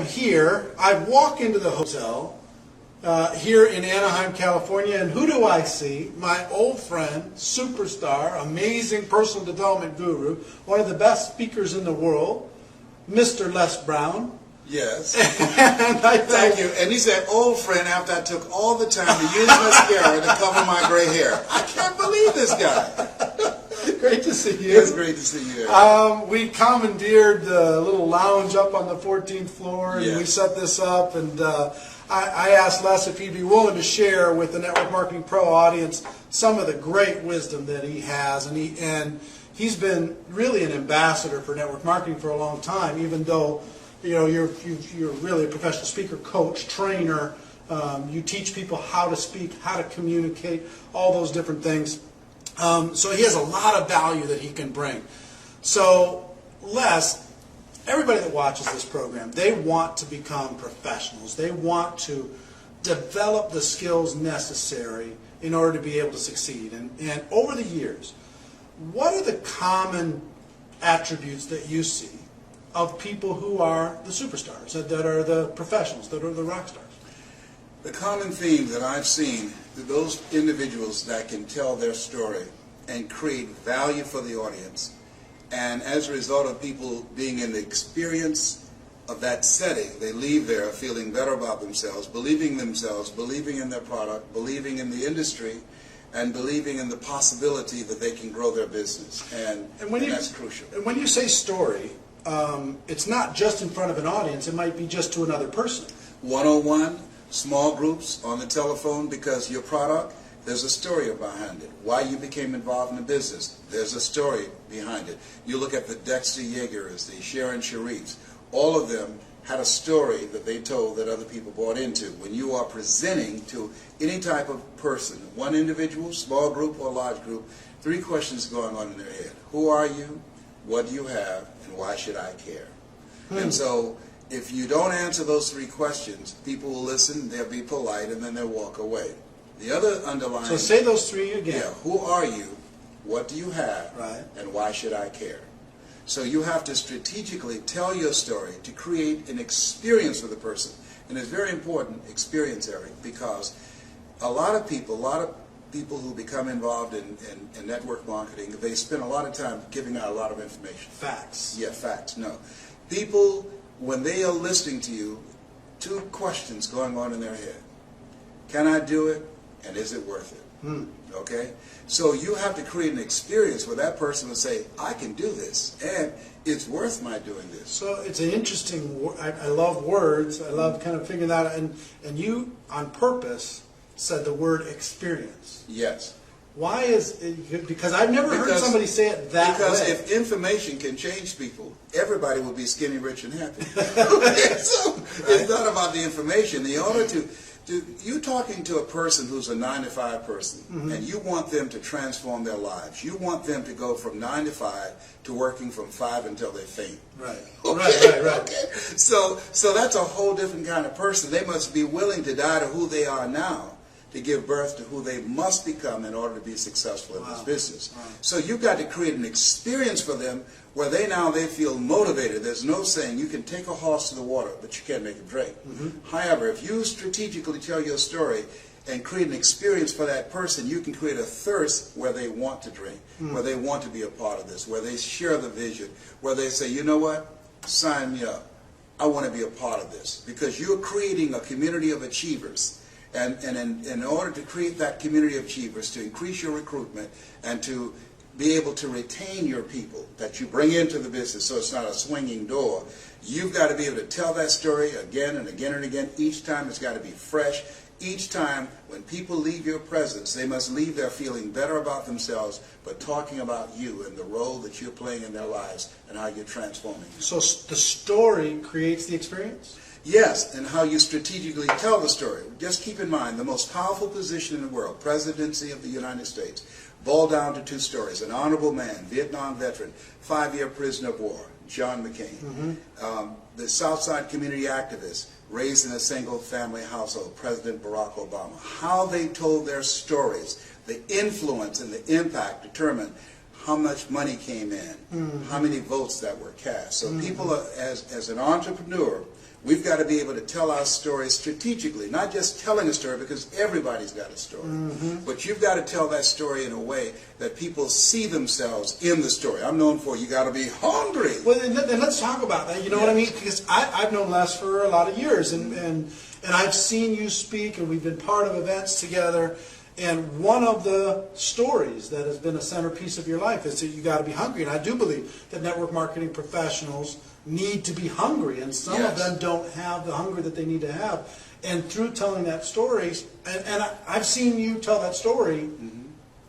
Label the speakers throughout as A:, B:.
A: here. I walk into the hotel here in Anaheim, California, and who do I see? My old friend, superstar, amazing personal development guru, one of the best speakers in the world, Mr. Les Brown.
B: Yes.
A: And
B: Thank you. And he's that old friend after I took all the time to use mascara to cover my gray hair. I can't believe this guy.
A: Great to see you.
B: It's great to see you.
A: We commandeered the little lounge up on the 14th floor, and
B: Yes.
A: we set this up. And I asked Les if he'd be willing to share with the Network Marketing Pro audience some of the great wisdom that he has. And he's been really an ambassador for network marketing for a long time, even though you're really a professional speaker, coach, trainer. You teach people how to speak, how to communicate, all those different things. So he has a lot of value that he can bring. So Les, everybody that watches this program, they want to become professionals. They want to develop the skills necessary in order to be able to succeed. And over the years, what are the common attributes that you see of people who are the superstars, that are the professionals, that are the rock stars?
B: The common theme that I've seen, those individuals that can tell their story and create value for the audience, and as a result of people being in the experience of that setting, they leave there feeling better about themselves, believing in their product, believing in the industry, and believing in the possibility that they can grow their business. And that's crucial.
A: And when you say story, it's not just in front of an audience. It might be just to another person.
B: 101, small groups, on the telephone, because your product, there's a story behind it. Why you became involved in the business, there's a story behind it. You look at the Dexter Yeagers, the Sharon Sharifs, all of them had a story that they told that other people bought into. When you are presenting to any type of person, one individual, small group, or large group, 3 questions going on in their head. Who are you? What do you have? And why should I care? And so if you don't answer those 3 questions, people will listen, they'll be polite, and then they'll walk away. The other underlying...
A: So say those 3 again.
B: Yeah. Who are you? What do you have?
A: Right.
B: And why should I care? So you have to strategically tell your story to create an experience for the person. And it's very important, experience, Eric, because a lot of people who become involved in network marketing, they spend a lot of time giving out a lot of information.
A: Facts.
B: Yeah, facts. No. People, when they are listening to you, 2 questions going on in their head. Can I do it? And is it worth it? Okay? So you have to create an experience where that person will say, I can do this, and it's worth my doing this.
A: So it's an interesting, I love words. I love kind of figuring that out. And you, on purpose, said the word experience.
B: Yes.
A: Why is it? Because I've never heard somebody say it that way.
B: Because if information can change people, everybody will be skinny, rich, and happy. Okay, so it's not about the information. In order to you talking to a person who's a 9-to-5 person, and you want them to transform their lives. You want them to go from 9 to 5 to working from 5 until they faint.
A: Right.
B: Okay?
A: Right.
B: Okay. So that's a whole different kind of person. They must be willing to die to who they are now to give birth to who they must become in order to be successful in this business. Wow. So you've got to create an experience for them where they feel motivated. There's no saying you can take a horse to the water, but you can't make it drink. However, if you strategically tell your story and create an experience for that person, you can create a thirst where they want to drink, where they want to be a part of this, where they share the vision, where they say, you know what, sign me up. I want to be a part of this. Because you're creating a community of achievers. And in order to create that community of achievers, to increase your recruitment and to be able to retain your people that you bring into the business so it's not a swinging door, you've got to be able to tell that story again and again and again. Each time it's got to be fresh. Each time when people leave your presence, they must leave there feeling better about themselves, but talking about you and the role that you're playing in their lives and how you're transforming them.
A: So the story creates the experience?
B: Yes, and how you strategically tell the story. Just keep in mind, the most powerful position in the world, presidency of the United States, boiled down to 2 stories. An honorable man, Vietnam veteran, 5-year prisoner of war, John McCain. The Southside community activist, raised in a single-family household, President Barack Obama. How they told their stories, the influence and the impact determined how much money came in, how many votes that were cast. So people, as an entrepreneur, We've got to be able to tell our story strategically, not just telling a story, because everybody's got a story. But you've got to tell that story in a way that people see themselves in the story. I'm known for you got to be hungry.
A: Well, and let's talk about that. You know what I mean? Because I've known Les for a lot of years, and I've seen you speak, and we've been part of events together. And one of the stories that has been a centerpiece of your life is that you got to be hungry. And I do believe that network marketing professionals need to be hungry, and some of them don't have the hunger that they need to have. And through telling that story, and I've seen you tell that story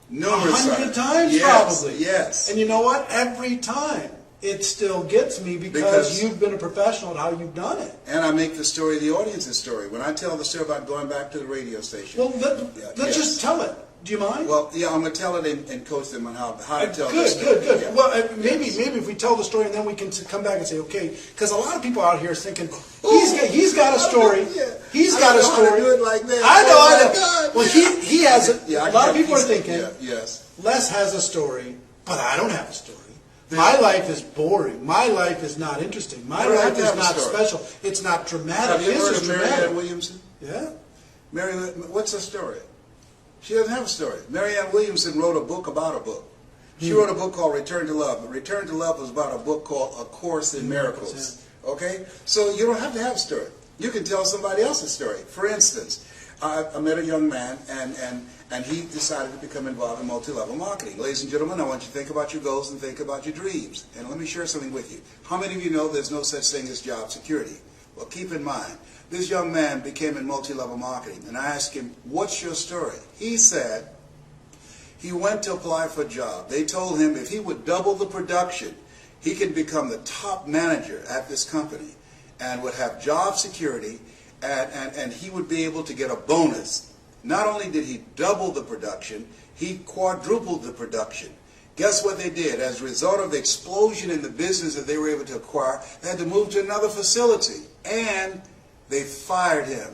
A: 100 times probably.
B: Yes.
A: And you know what? Every time it still gets me because you've been a professional at how you've done it.
B: And I make the story the audience's story. When I tell the story about going back to the radio station.
A: Well, let's just tell it. Do you mind?
B: Well, yeah, I'm going to tell it and coach them on how to tell
A: good,
B: the story.
A: Good.
B: Yeah.
A: Well, maybe if we tell the story and then we can come back and say, okay, because a lot of people out here are thinking, he's got a story. He's got a story.
B: I do it like that.
A: I know.
B: God,
A: well, he has it. A lot of people are thinking,
B: yes.
A: Les has a story, but I don't have a story. My life is boring. My life is not interesting. My life is not special. It's not dramatic.
B: Have you heard of Marianne Williamson?
A: Yeah.
B: What's her story? She doesn't have a story. Marianne Williamson wrote a book about a book. She wrote a book called Return to Love. Return to Love was about a book called A Course in Miracles. Okay? So you don't have to have a story. You can tell somebody else's story. For instance, I met a young man, and he decided to become involved in multi-level marketing. Ladies and gentlemen, I want you to think about your goals and think about your dreams. And let me share something with you. How many of you know there's no such thing as job security? Well, keep in mind, this young man became in multi-level marketing, and I asked him, what's your story? He said he went to apply for a job. They told him if he would double the production, he could become the top manager at this company and would have job security, and he would be able to get a bonus. Not only did he double the production, he quadrupled the production. Guess what they did? As a result of the explosion in the business that they were able to acquire, they had to move to another facility, and they fired him.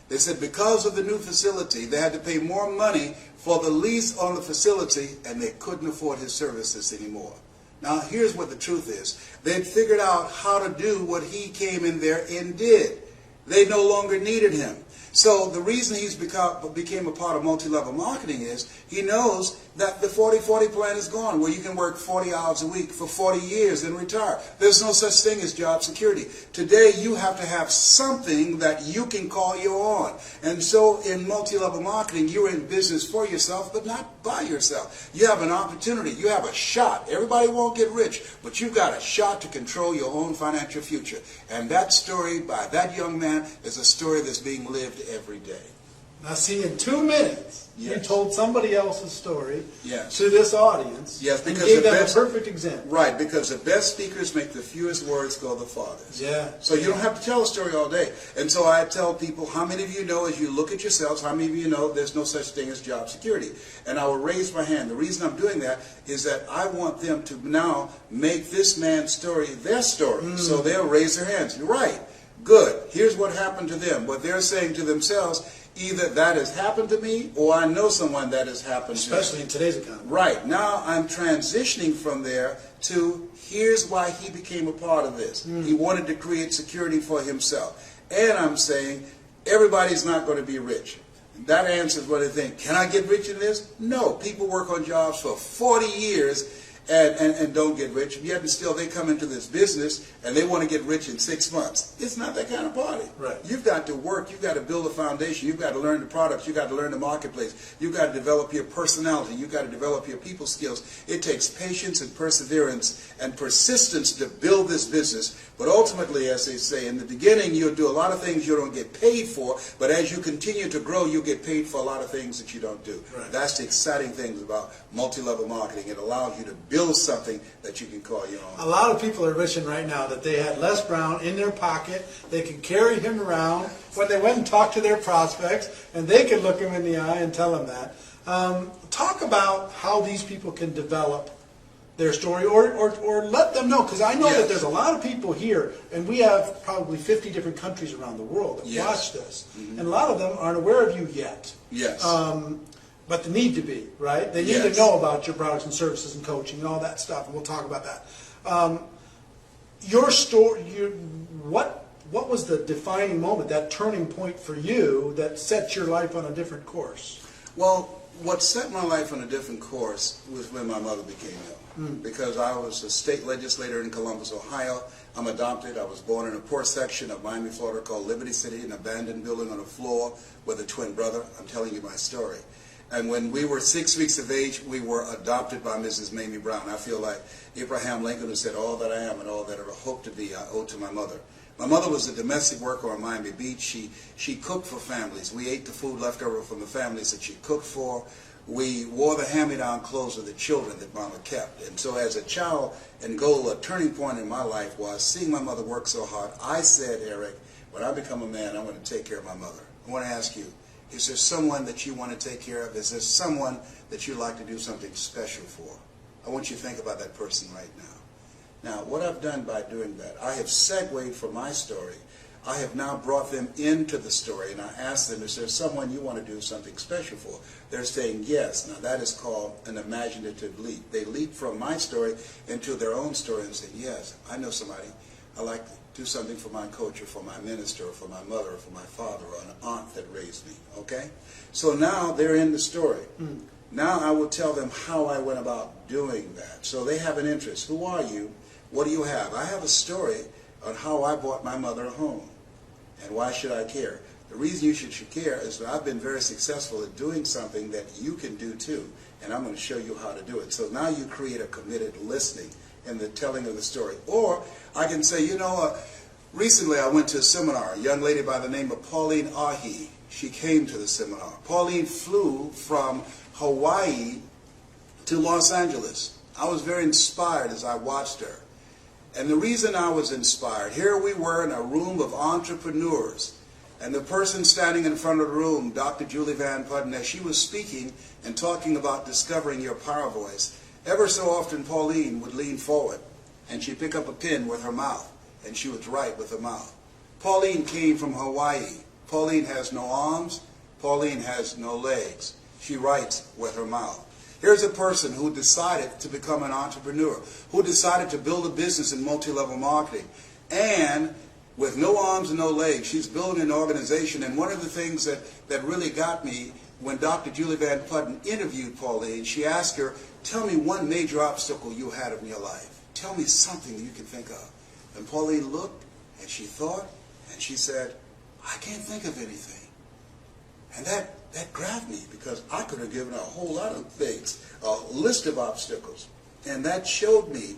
B: They said because of the new facility, they had to pay more money for the lease on the facility, and they couldn't afford his services anymore. Now, here's what the truth is. They'd figured out how to do what he came in there and did. They no longer needed him. So the reason he's became a part of multi-level marketing is he knows that the 40-40 plan is gone, where you can work 40 hours a week for 40 years and retire. There's no such thing as job security. Today you have to have something that you can call your own. And so in multi-level marketing, you're in business for yourself, but not by yourself. You have an opportunity. You have a shot. Everybody won't get rich, but you've got a shot to control your own financial future. And that story by that young man is a story that's being lived every day.
A: Now see, in 2 minutes, you told somebody else's story
B: to
A: this audience,
B: because
A: and gave them a perfect example.
B: Right, because the best speakers make the fewest words go the farthest.
A: Yeah.
B: So you don't have to tell a story all day. And so I tell people, how many of you know, as you look at yourselves, how many of you know there's no such thing as job security? And I will raise my hand. The reason I'm doing that is that I want them to now make this man's story their story. So they'll raise their hands. You're right. Good. Here's what happened to them. What they're saying to themselves, either that has happened to me or I know someone that has happened to me.
A: Especially in today's economy.
B: Right. Now I'm transitioning from there to here's why he became a part of this. He wanted to create security for himself. And I'm saying everybody's not going to be rich. That answers what they think. Can I get rich in this? No. People work on jobs for 40 years and don't get rich, yet and still they come into this business and they want to get rich in 6 months. It's not that kind of party.
A: Right.
B: You've got to work. You've got to build a foundation. You've got to learn the products. You've got to learn the marketplace. You've got to develop your personality. You've got to develop your people skills. It takes patience and perseverance and persistence to build this business. But ultimately, as they say, in the beginning, you'll do a lot of things you don't get paid for, but as you continue to grow, you'll get paid for a lot of things that you don't do.
A: Right.
B: That's the exciting things about multi-level marketing. It allows you to build something that you can call your own.
A: A lot of people are wishing right now that they had Les Brown in their pocket. They could carry him around when they went and talked to their prospects, and they could look him in the eye and tell them that. Talk about how these people can develop their story, or let them know, because I know that there's a lot of people here, and we have probably 50 different countries around the world that watch this, and a lot of them aren't aware of you yet.
B: Yes.
A: But they need to be, right? They need to know about your products and services and coaching and all that stuff, and we'll talk about that. Your story, what what was the defining moment, that turning point for you that set your life on a different course?
B: Well, what set my life on a different course was when my mother became ill. Because I was a state legislator in Columbus, Ohio. I'm adopted. I was born in a poor section of Miami, Florida called Liberty City, an abandoned building on a floor with a twin brother. I'm telling you my story. And when we were 6 weeks of age, we were adopted by Mrs. Mamie Brown. I feel like Abraham Lincoln, who said, "All that I am and all that I hope to be, I owe to my mother." My mother was a domestic worker on Miami Beach. She cooked for families. We ate the food left over from the families that she cooked for. We wore the hand-me-down clothes of the children that Mama kept. And so as a child and goal, a turning point in my life was seeing my mother work so hard. I said, Eric, when I become a man, I want to take care of my mother. I want to ask you, is there someone that you want to take care of? Is there someone that you'd like to do something special for? I want you to think about that person right now. Now, what I've done by doing that, I have segued from my story. I have now brought them into the story, and I asked them, is there someone you want to do something special for? They're saying yes. Now, that is called an imaginative leap. They leap from my story into their own story and say, yes, I know somebody. I like to do something for my coach or for my minister or for my mother or for my father or an aunt that raised me, okay? So now they're in the story. Now I will tell them how I went about doing that. So they have an interest. Who are you? What do you have? I have a story on how I bought my mother a home. And why should I care? The reason you should care is that I've been very successful at doing something that you can do too. And I'm going to show you how to do it. So now you create a committed listening in the telling of the story. Or I can say, you know, recently I went to a seminar. A young lady by the name of Pauline Ahi. She came to the seminar. Pauline flew from Hawaii to Los Angeles. I was very inspired as I watched her. And the reason I was inspired, here we were in a room of entrepreneurs, and the person standing in front of the room, Dr. Julie Van Putten, as she was speaking and talking about discovering your power voice, ever so often Pauline would lean forward, and she'd pick up a pen with her mouth, and she would write with her mouth. Pauline came from Hawaii. Pauline has no arms. Pauline has no legs. She writes with her mouth. Here's a person who decided to become an entrepreneur, who decided to build a business in multi-level marketing. And with no arms and no legs, she's building an organization. And one of the things that really got me, when Dr. Julie Van Putten interviewed Pauline, she asked her, tell me one major obstacle you had in your life. Tell me something you can think of. And Pauline looked, and she thought, and she said, I can't think of anything. And that grabbed me, because I could have given a whole lot of things, a list of obstacles. And that showed me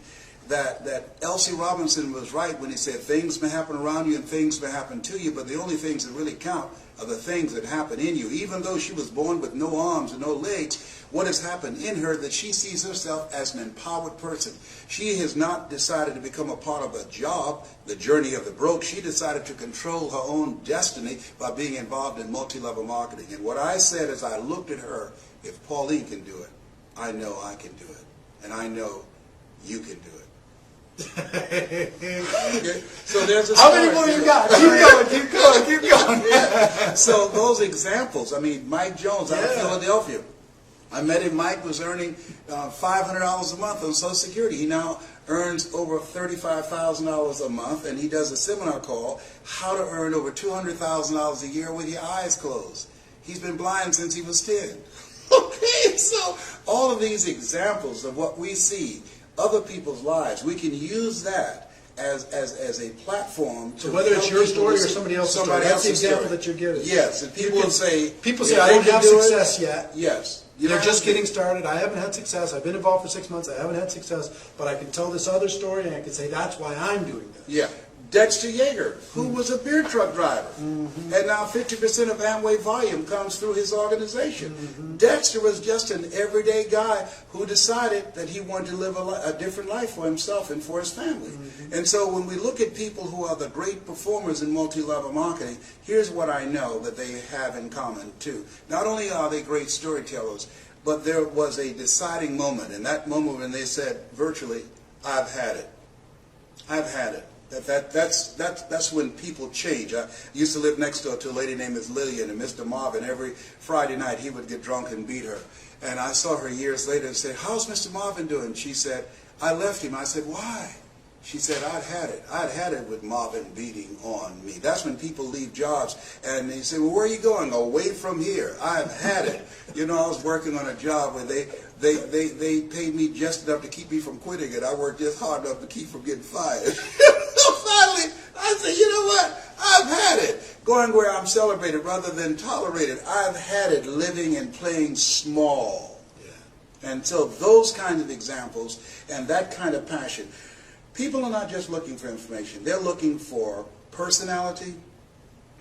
B: that L.C. Robinson was right when he said things may happen around you and things may happen to you, but the only things that really count are the things that happen in you. Even though she was born with no arms and no legs, what has happened in her that she sees herself as an empowered person. She has not decided to become a part of a job, the journey of the broke. She decided to control her own destiny by being involved in multi-level marketing. And what I said as I looked at her, if Pauline can do it, I know I can do it. And I know you can do it. Okay. So there's a
A: How many more you got? Keep going.
B: Yeah. So those examples, I mean, Mike Jones out of Philadelphia. I met him. Mike was earning $500 a month on Social Security. He now earns over $35,000 a month, and he does a seminar called How to Earn Over $200,000 a Year with Your Eyes Closed. He's been blind since he was 10. Okay, so all of these examples of what we see, other people's lives, we can use that as a platform to
A: so whether it's your story or somebody else's story. That's the example
B: story
A: that you're giving.
B: Yes, and people say
A: I don't have success yet.
B: Yes.
A: They're just getting started. I haven't had success. I've been involved for 6 months. I haven't had success. But I can tell this other story, and I can say that's why I'm doing this.
B: Yeah. Dexter Yeager, who was a beer truck driver, and now 50% of Amway volume comes through his organization. Dexter was just an everyday guy who decided that he wanted to live a different life for himself and for his family. And so when we look at people who are the great performers in multi-level marketing, here's what I know that they have in common too. Not only are they great storytellers, but there was a deciding moment, and that moment when they said virtually, I've had it. I've had it. That's when people change. I used to live next door to a lady named Lillian, and Mr. Marvin, every Friday night he would get drunk and beat her. And I saw her years later and said, how's Mr. Marvin doing? She said, I left him. I said, why? She said, I'd had it. I'd had it with Marvin beating on me. That's when people leave jobs and they say, well, where are you going? Away from here. I've had it. You know, I was working on a job where they paid me just enough to keep me from quitting it. I worked just hard enough to keep from getting fired. So finally, I said, you know what? I've had it. Going where I'm celebrated rather than tolerated. I've had it living and playing small. Yeah. And so those kinds of examples and that kind of passion. People are not just looking for information. They're looking for personality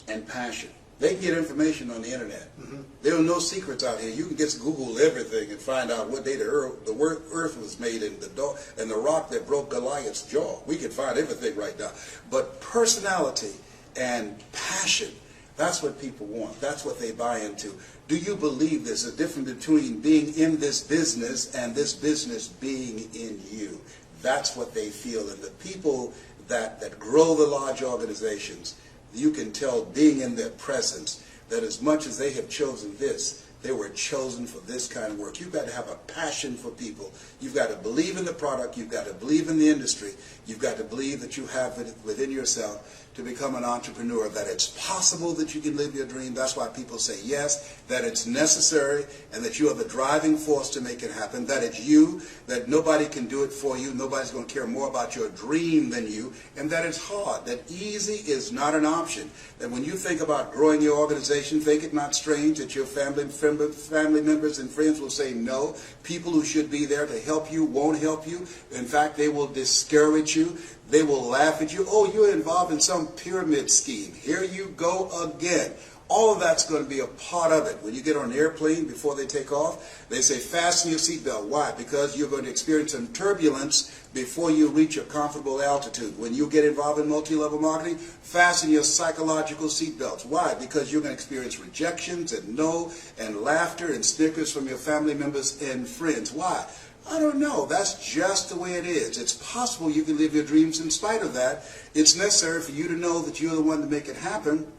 B: and passion. They can get information on the internet. Mm-hmm. There are no secrets out here. You can just Google everything and find out what day the earth was made and the rock that broke Goliath's jaw. We can find everything right now. But personality and passion, that's what people want. That's what they buy into. Do you believe there's a difference between being in this business and this business being in you? That's what they feel. And the people that grow the large organizations, you can tell being in their presence that as much as they have chosen this, they were chosen for this kind of work. You've got to have a passion for people. You've got to believe in the product. You've got to believe in the industry. You've got to believe that you have it within yourself to become an entrepreneur, that it's possible that you can live your dream. That's why people say yes, that it's necessary, and that you are the driving force to make it happen, that it's you, that nobody can do it for you, nobody's going to care more about your dream than you, and that it's hard, that easy is not an option. That when you think about growing your organization, think it not strange that your family members and friends will say no. People who should be there to help you won't help you. In fact, they will discourage you. They will laugh at you. Oh, you're involved in some pyramid scheme. Here you go again. All of that's going to be a part of it. When you get on an airplane before they take off, they say fasten your seatbelt. Why? Because you're going to experience some turbulence before you reach a comfortable altitude. When you get involved in multi-level marketing, fasten your psychological seatbelts. Why? Because you're going to experience rejections and no and laughter and snickers from your family members and friends. Why? I don't know. That's just the way it is. It's possible you can live your dreams in spite of that. It's necessary for you to know that you're the one to make it happen,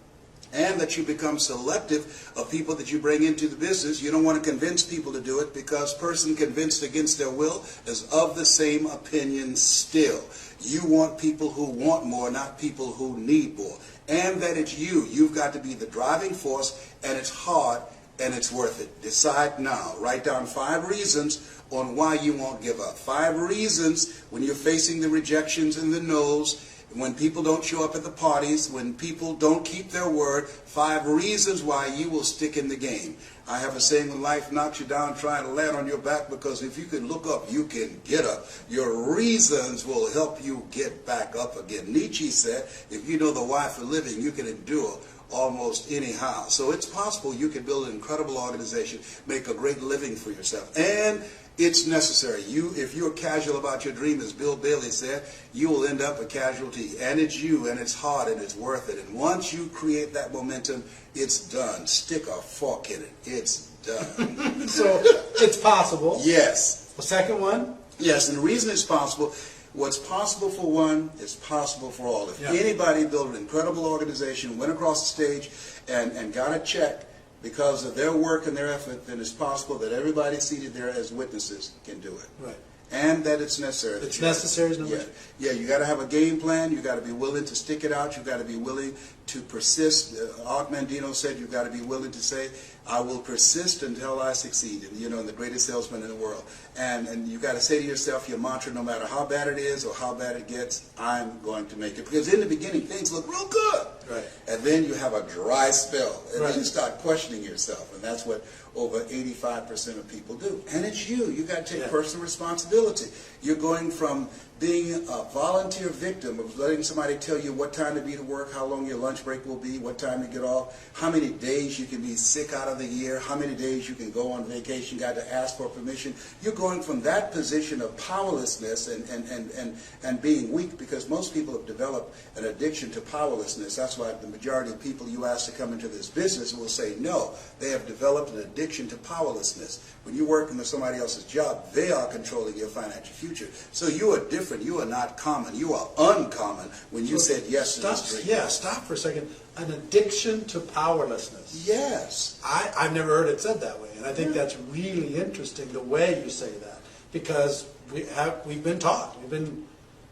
B: and that you become selective of people that you bring into the business. You don't want to convince people to do it, because person convinced against their will is of the same opinion still. You want people who want more, not people who need more. And that it's you. You've got to be the driving force, and it's hard, and it's worth it. Decide now. Write down 5 reasons on why you won't give up. 5 reasons when you're facing the rejections and the no's, when people don't show up at the parties, when people don't keep their word. 5 reasons why you will stick in the game. I have a saying, when life knocks you down, try to land on your back, because if you can look up, you can get up. Your reasons will help you get back up again. Nietzsche said, if you know the why for living, you can endure almost anyhow. So it's possible you can build an incredible organization, make a great living for yourself. And it's necessary. If you're casual about your dream, as Bill Bailey said, you will end up a casualty. And it's you, and it's hard, and it's worth it. And once you create that momentum, it's done. Stick a fork in it. It's done.
A: So it's possible.
B: Yes.
A: The second one?
B: Yes, and the reason it's possible, what's possible for one is possible for all. If anybody built an incredible organization, went across the stage, and got a check because of their work and their effort, then it's possible that everybody seated there as witnesses can do it. Right. And that it's necessary.
A: It's necessary is number 2.
B: Yeah, you got to have a game plan. You got to be willing to stick it out. You got to be willing to persist. Art Mandino said you've got to be willing to say, I will persist until I succeed. And, you know, the greatest salesman in the world. And you got to say to yourself your mantra, no matter how bad it is or how bad it gets, I'm going to make it. Because in the beginning, things look real good. Right. And then you have a dry spell. And then you start questioning yourself. And that's what over 85% of people do. And it's you. You got to take personal responsibility. You're going from being a volunteer victim of letting somebody tell you what time to be to work, how long your lunch break will be, what time to get off, how many days you can be sick out of the year, how many days you can go on vacation, you got to ask for permission. You're going from that position of powerlessness and being weak, because most people have developed an addiction to powerlessness. That's why the majority of people you ask to come into this business will say no. They have developed an addiction to powerlessness. When you're working with somebody else's job, they are controlling your financial future. So you are different. You are not common. You are uncommon when you said yes to this dream.
A: Yeah, stop for a second. An addiction to powerlessness.
B: Yes.
A: I've never heard it said that way, and I think that's really interesting, the way you say that, because we've been taught, we've been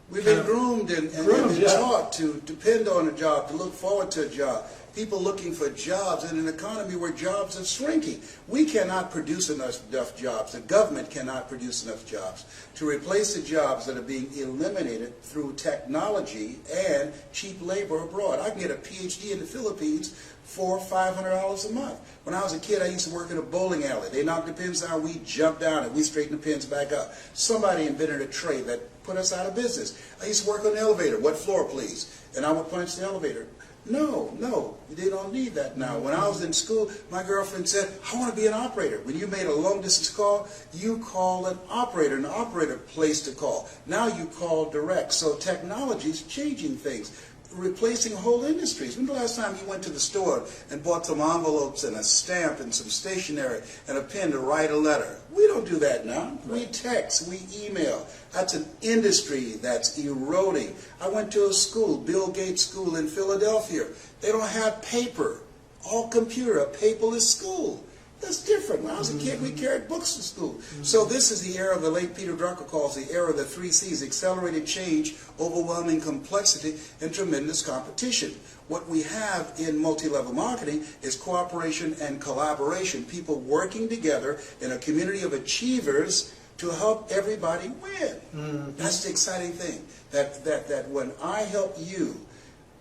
B: We've been groomed and taught to depend on a job, to look forward to a job. People looking for jobs in an economy where jobs are shrinking. We cannot produce enough jobs. The government cannot produce enough jobs to replace the jobs that are being eliminated through technology and cheap labor abroad. I can get a PhD in the Philippines for $500 a month. When I was a kid, I used to work in a bowling alley. They knocked the pins down, we jumped down, and we straightened the pins back up. Somebody invented a trade that put us out of business. I used to work on the elevator. What floor, please? And I would punch the elevator. No, they don't need that now. When I was in school, my girlfriend said, I want to be an operator. When you made a long distance call, you call an operator. An operator placed a call. Now you call direct. So technology is changing things, replacing whole industries. When the last time you went to the store and bought some envelopes and a stamp and some stationery and a pen to write a letter? We don't do that now. We text, we email. That's an industry that's eroding. I went to a school, Bill Gates School in Philadelphia. They don't have paper. All computer, a paperless school. That's different. When I was a kid, we carried books to school. So this is the era the late Peter Drucker calls the era of the 3 C's: accelerated change, overwhelming complexity, and tremendous competition. What we have in multi-level marketing is cooperation and collaboration, people working together in a community of achievers to help everybody win. That's the exciting thing, that when I help you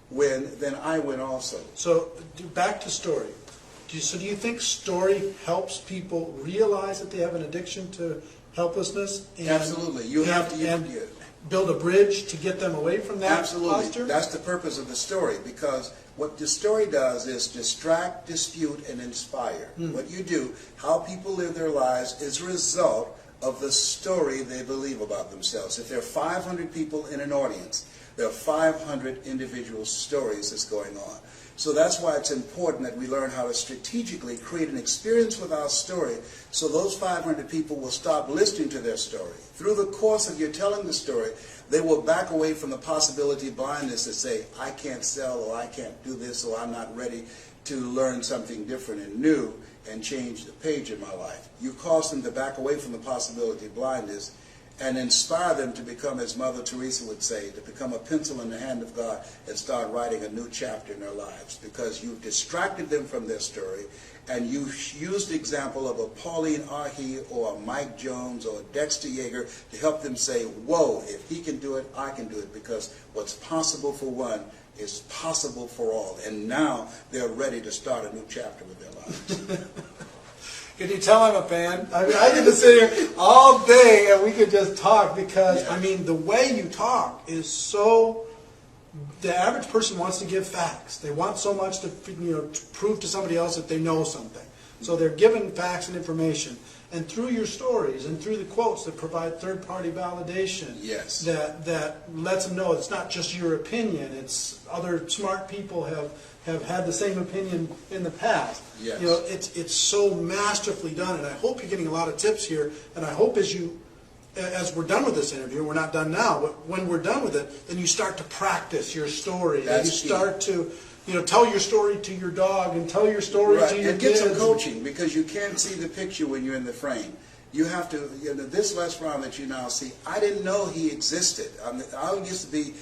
B: win, then I win also.
A: So back to story. So do you think story helps people realize that they have an addiction to helplessness? And,
B: absolutely. You have to
A: build a bridge to get them away from that
B: absolutely.
A: posture?
B: That's the purpose of the story, because what the story does is distract, dispute, and inspire. What you do, how people live their lives, is a result of the story they believe about themselves. If there are 500 people in an audience, there are 500 individual stories that's going on. So that's why it's important that we learn how to strategically create an experience with our story, so those 500 people will stop listening to their story. Through the course of your telling the story, they will back away from the possibility of blindness to say, I can't sell, or I can't do this, or I'm not ready to learn something different and new and change the page in my life. You cause them to back away from the possibility of blindness and inspire them to become, as Mother Teresa would say, to become a pencil in the hand of God and start writing a new chapter in their lives, because you've distracted them from their story, and you used the example of a Pauline Arhe or a Mike Jones or a Dexter Yeager to help them say, whoa, if he can do it, I can do it, because what's possible for one is possible for all. And now they're ready to start a new chapter with their lives.
A: Can you tell I'm a fan? I mean, I get to sit here all day and we could just talk, because, I mean, the way you talk is so... The average person wants to give facts. They want so much to, to prove to somebody else that they know something. So they're given facts and information. And through your stories and through the quotes that provide third-party validation, that lets them know it's not just your opinion. It's other smart people have had the same opinion in the past.
B: Yes.
A: It's so masterfully done, and I hope you're getting a lot of tips here. And I hope as we're done with this interview, we're not done now, but when we're done with it, then you start to practice your story.
B: That's
A: you start to tell your story to your dog and tell your story to your
B: and
A: kids.
B: get some coaching, because you can't see the picture when you're in the frame. You have to, this Les Brown that you now see, I didn't know he existed. I used to be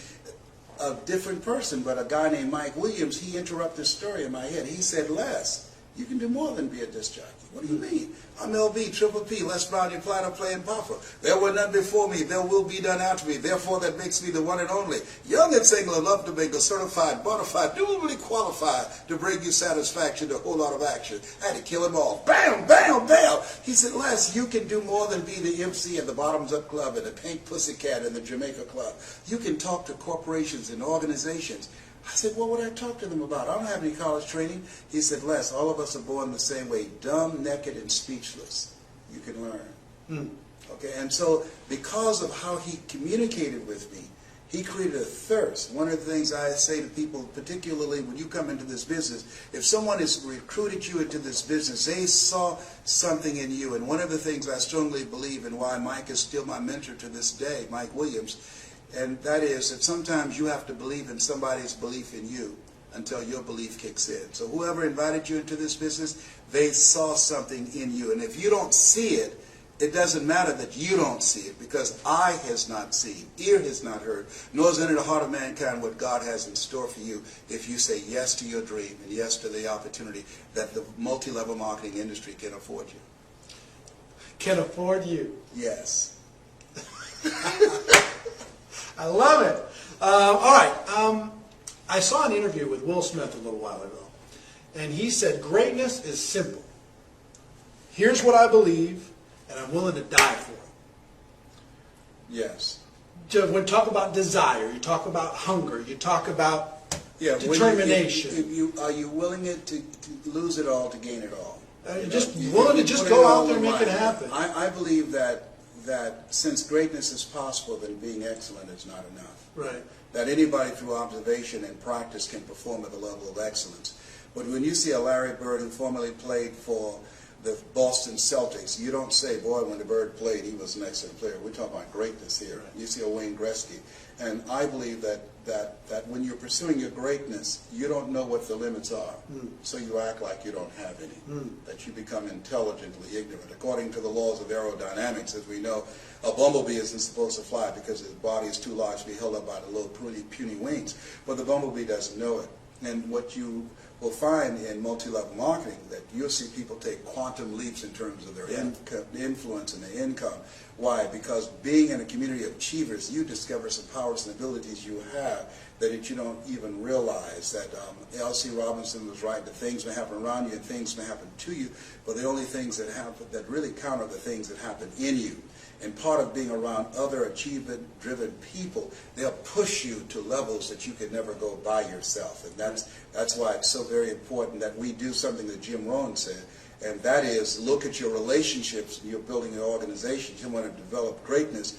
B: a different person, but a guy named Mike Williams, he interrupted the story in my head. He said, Les, you can do more than be a disc jockey. What do you mean? I'm LB, Triple P, Les Brown, your platter playing puffer. There were none before me, there will be none after me. Therefore, that makes me the one and only. Young and single, love to make a certified, bona fide, duly qualified to bring you satisfaction, a whole lot of action. I had to kill him all. Bam, bam, bam. He said, Les, you can do more than be the MC at the Bottoms Up Club and the Pink Pussycat and the Jamaica Club. You can talk to corporations and organizations. I said, what would I talk to them about? I don't have any college training. He said, Les, all of us are born the same way, dumb, naked, and speechless. You can learn. Okay, and so because of how he communicated with me, he created a thirst. One of the things I say to people, particularly when you come into this business, if someone has recruited you into this business, they saw something in you. And one of the things I strongly believe, and why Mike is still my mentor to this day, Mike Williams, and that is that sometimes you have to believe in somebody's belief in you until your belief kicks in. So whoever invited you into this business, they saw something in you. And if you don't see it, It doesn't matter that you don't see it, because eye has not seen, ear has not heard, nor has entered the heart of mankind what God has in store for you if you say yes to your dream and yes to the opportunity that the multi-level marketing industry can afford you.
A: Can afford you.
B: Yes.
A: I love it. All right. I saw an interview with Will Smith a little while ago, and he said, greatness is simple. Here's what I believe, and I'm willing to die for it.
B: Yes.
A: When you talk about desire, you talk about hunger, you talk about determination.
B: Are you willing to lose it all to gain it all?
A: Just willing to just go out there and make it happen.
B: I believe that since greatness is possible, then being excellent is not enough.
A: Right.
B: That anybody through observation and practice can perform at the level of excellence. But when you see a Larry Bird who formerly played for the Boston Celtics, you don't say, boy, when the Bird played, he was an excellent player. We're talking about greatness here. Right. You see a Wayne Gretzky. And I believe that when you're pursuing your greatness, you don't know what the limits are. So you act like you don't have any. That you become intelligently ignorant. According to the laws of aerodynamics, as we know, a bumblebee isn't supposed to fly because his body is too large to be held up by the little puny wings. But the bumblebee doesn't know it. And what you will find in multi-level marketing, that you'll see people take quantum leaps in terms of their influence and their income. Why? Because being in a community of achievers, you discover some powers and abilities you have that you don't even realize. That L.C. Robinson was right, that things may happen around you and things may happen to you, but the only things that happen that really count are the things that happen in you. And part of being around other achievement-driven people, they'll push you to levels that you could never go by yourself. And that's why it's so very important that we do something that Jim Rohn said, and that is look at your relationships. You're building your organization. You want to develop greatness.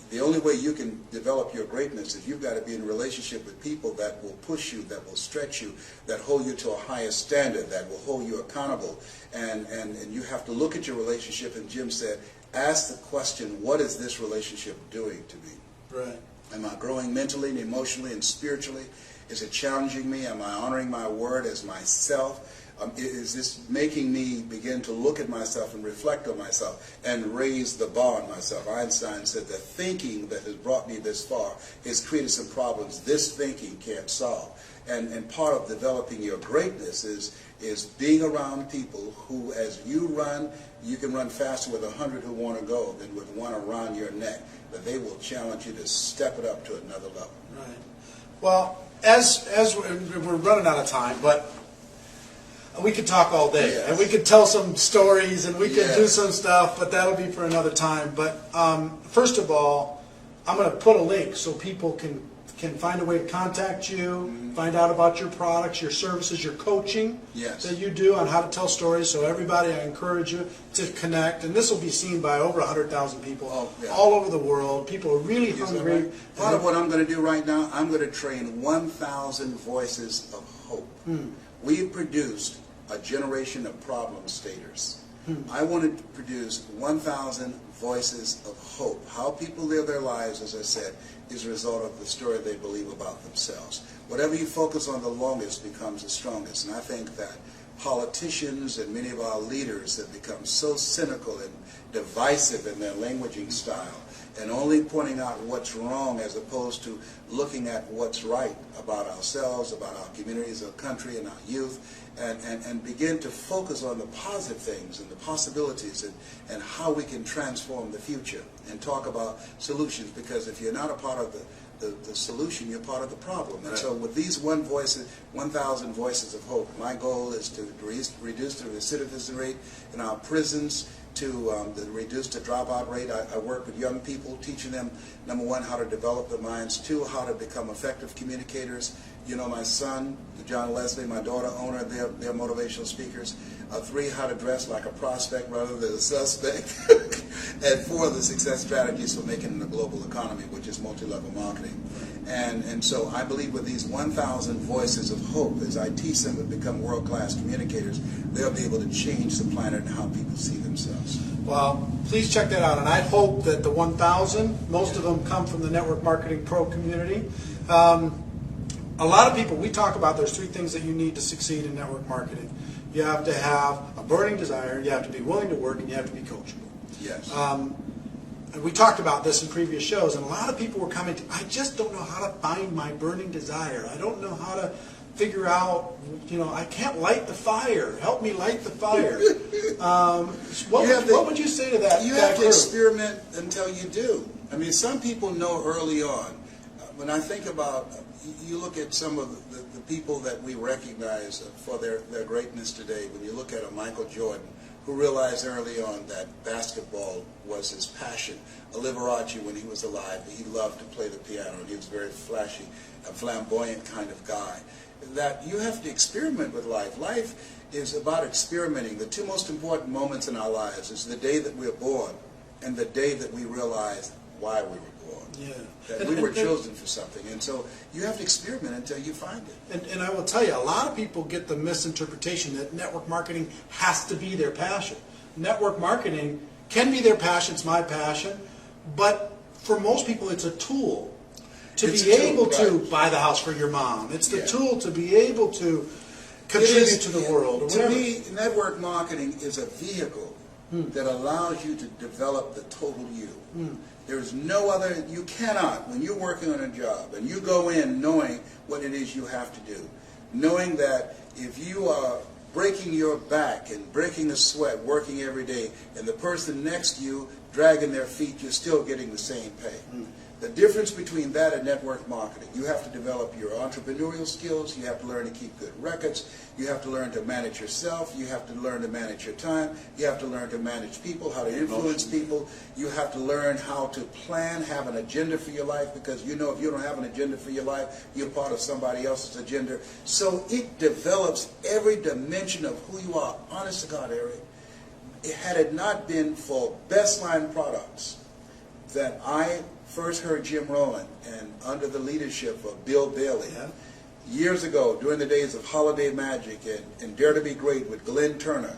B: The only way you can develop your greatness is you've got to be in a relationship with people that will push you, that will stretch you, that hold you to a higher standard, that will hold you accountable. And you have to look at your relationship, and Jim said, ask the question, what is this relationship doing to me?
A: Right.
B: Am I growing mentally and emotionally and spiritually? Is it challenging me? Am I honoring my word as myself? Is this making me begin to look at myself and reflect on myself and raise the bar on myself? Einstein said the thinking that has brought me this far has created some problems this thinking can't solve. And part of developing your greatness is being around people who, as you run, you can run faster with 100 who want to go than with one around your neck, that they will challenge you to step it up to another level.
A: Right. Well, as we're running out of time, but we could talk all day,
B: Yes.
A: and we could tell some stories, and we could
B: Yes.
A: do some stuff, but that'll be for another time. But first of all, I'm going to put a link so people can find a way to contact you, find out about your products, your services, your coaching
B: Yes.
A: that you do on how to tell stories. So everybody, I encourage you to connect, and this will be seen by over 100,000 people all over the world. People are really hungry.
B: Right. Part of what I'm going to do right now, I'm going to train 1,000 voices of hope. We've produced a generation of problem staters. I wanted to produce 1,000 voices of hope. How people live their lives, as I said, is a result of the story they believe about themselves. Whatever you focus on the longest becomes the strongest. And I think that politicians and many of our leaders have become so cynical and divisive in their languaging style, and only pointing out what's wrong as opposed to looking at what's right about ourselves, about our communities, our country, and our youth, and begin to focus on the positive things and the possibilities and how we can transform the future and talk about solutions, because if you're not a part of the solution, you're part of the problem. And so with these 1,000 voices of hope, my goal is to reduce the recidivism rate in our prisons, to reduce the dropout rate. I work with young people, teaching them, number one, how to develop their minds, two, how to become effective communicators. You know, my son, John and Leslie, my daughter, owner, they're motivational speakers. Three, how to dress like a prospect rather than a suspect. And four, the success strategies for making the global economy, which is multi-level marketing. And so I believe with these 1,000 voices of hope, as I teach them to become world-class communicators, they'll be able to change the planet and how people see themselves.
A: Well, please check that out. And I hope that the 1,000, most of them come from the Network Marketing Pro community. A lot of people, we talk about there's three things that you need to succeed in network marketing. You have to have a burning desire, you have to be willing to work, and you have to be coachable.
B: Yes.
A: And we talked about this in previous shows, and a lot of people were coming to, I just don't know how to find my burning desire. I don't know how to figure out, I can't light the fire. Help me light the fire. What would you say to that?
B: You have to experiment until you do. I mean, some people know early on. When I think about, you look at some of the people that we recognize for their greatness today, when you look at a Michael Jordan, who realized early on that basketball was his passion. A Liberace, when he was alive, he loved to play the piano, and he was very flashy, a flamboyant kind of guy. That you have to experiment with life. Life is about experimenting. The two most important moments in our lives is the day that we're born and the day that we realize why we were born.
A: Yeah.
B: That we were chosen for something. And so you have to experiment until you find it.
A: And I will tell you, a lot of people get the misinterpretation that network marketing has to be their passion. Network marketing can be their passion, it's my passion, but for most people it's a tool to be able to buy the house for your mom. It's the tool to be able to contribute to the world. Or
B: to me, network marketing is a vehicle that allows you to develop the total you. There's no other, you cannot, when you're working on a job and you go in knowing what it is you have to do, knowing that if you are breaking your back and breaking the sweat, working every day, and the person next to you dragging their feet, you're still getting the same pay. The difference between that and network marketing, you have to develop your entrepreneurial skills, you have to learn to keep good records, you have to learn to manage yourself, you have to learn to manage your time, you have to learn to manage people, how to influence people, you have to learn how to plan, have an agenda for your life, because if you don't have an agenda for your life, you're part of somebody else's agenda. So it develops every dimension of who you are. Honest to God, Eric, had it not been for Best Line Products, that I first heard Jim Rowland, and under the leadership of Bill Bailey, years ago, during the days of Holiday Magic and Dare to Be Great with Glenn Turner,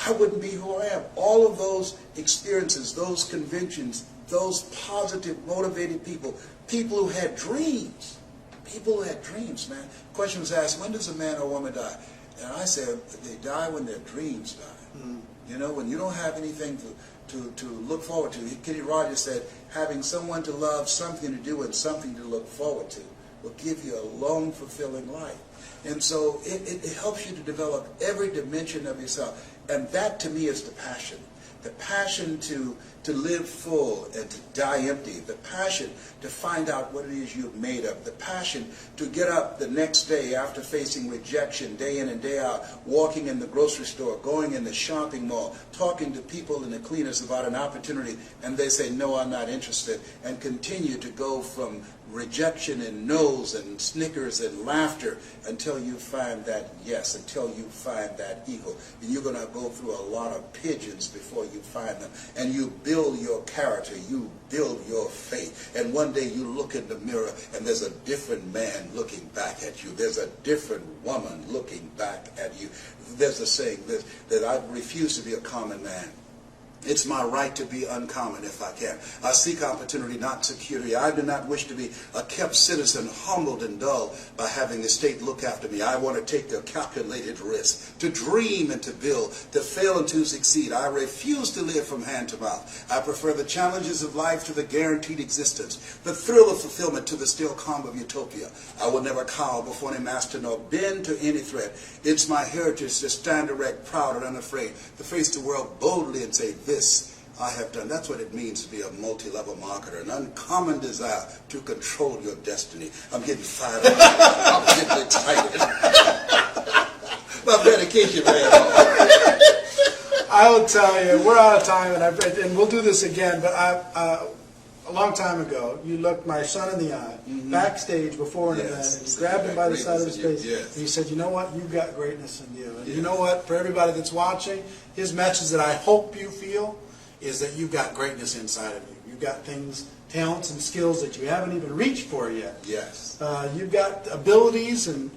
B: I wouldn't be who I am. All of those experiences, those conventions, those positive, motivated people who had dreams, man. The question was asked, when does a man or woman die? And I said, they die when their dreams die. When you don't have anything to look forward to. Kenny Rogers said, having someone to love, something to do, and something to look forward to will give you a long, fulfilling life. And so it helps you to develop every dimension of yourself. And that, to me, is the passion. The passion to live full and to die empty. The passion to find out what it is you're made of. The passion to get up the next day after facing rejection day in and day out, walking in the grocery store, going in the shopping mall, talking to people in the cleaners about an opportunity, and they say, no, I'm not interested, and continue to go from rejection and no's and snickers and laughter until you find that yes, until you find that eagle. And you're going to go through a lot of pigeons before you find them. And you build your character, you build your faith. And one day you look in the mirror and there's a different man looking back at you. There's a different woman looking back at you. There's a saying that I refuse to be a common man. It's my right to be uncommon if I can. I seek opportunity, not security. I do not wish to be a kept citizen, humbled and dull by having the state look after me. I want to take the calculated risk, to dream and to build, to fail and to succeed. I refuse to live from hand to mouth. I prefer the challenges of life to the guaranteed existence, the thrill of fulfillment to the still calm of utopia. I will never cower before any master nor bend to any threat. It's my heritage to stand erect, proud and unafraid, to face the world boldly and say, this I have done. That's what it means to be a multi-level marketer, an uncommon desire to control your destiny. I'm getting fired up. I'm getting excited. My medication ran off.
A: I will tell you, we're out of time, and we'll do this again, but a long time ago, you looked my son in the eye, backstage before an event, and you grabbed him by the side of his face, and you said, you know what, you've got greatness in you. And you know what, for everybody that's watching, his message that I hope you feel is that you've got greatness inside of you. You've got things, talents and skills that you haven't even reached for yet.
B: Yes.
A: You've got abilities and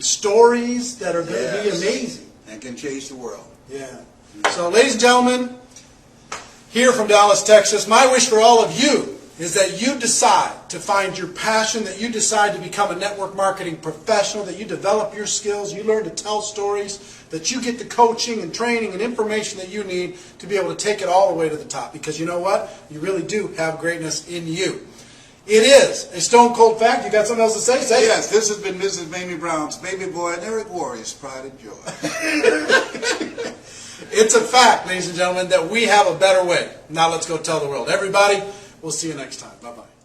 A: stories that are going to be amazing.
B: And can change the world.
A: Yeah. So, ladies and gentlemen, here from Dallas, Texas, my wish for all of you is that you decide to find your passion, that you decide to become a network marketing professional, that you develop your skills, you learn to tell stories, that you get the coaching and training and information that you need to be able to take it all the way to the top. Because you know what? You really do have greatness in you. It is a stone cold fact. You got something else to say? Say it.
B: Yes, this has been Mrs. Mamie Brown's baby boy and Eric Warrior's pride and joy.
A: It's a fact, ladies and gentlemen, that we have a better way. Now let's go tell the world. Everybody, we'll see you next time. Bye-bye.